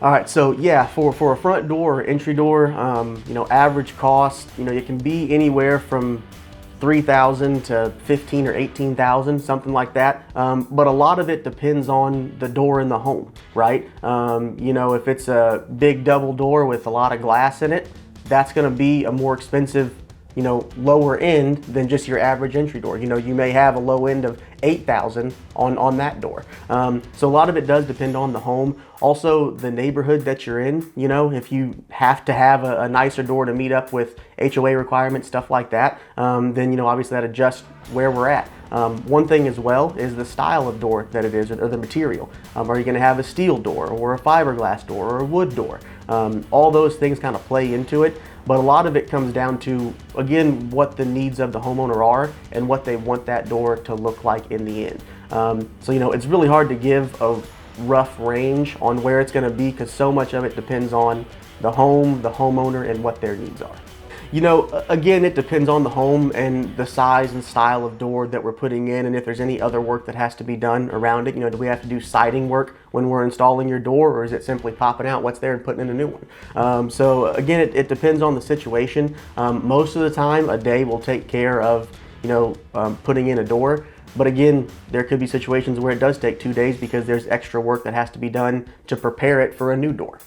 All right, so yeah, for a front door or entry door, you know, average cost, you know, it can be anywhere from 3,000 to 15 or 18,000, something like that. But a lot of it depends on the door in the home, right? You know, if it's a big double door with a lot of glass in it, that's going to be a more expensive, you know, lower end than just your average entry door. You know, you may have a low end of 8,000 on that door. So a lot of it does depend on the home. Also, the neighborhood that you're in. You know, if you have to have a nicer door to meet up with HOA requirements, stuff like that, then, you know, obviously that adjusts where we're at. One thing as well is the style of door that it is, or the material. Are you going to have a steel door or a fiberglass door or a wood door? All those things kind of play into it. But a lot of it comes down to, again, what the needs of the homeowner are and what they want that door to look like in the end. So, you know, it's really hard to give a rough range on where it's going to be because so much of it depends on the home, the homeowner, and what their needs are. You know, again, it depends on the home and the size and style of door that we're putting in, and if there's any other work that has to be done around it. You know, do we have to do siding work when we're installing your door, or is it simply popping out what's there and putting in a new one? So again, it depends on the situation. Most of the time, a day will take care of, you know, putting in a door. But again, there could be situations where it does take 2 days because there's extra work that has to be done to prepare it for a new door.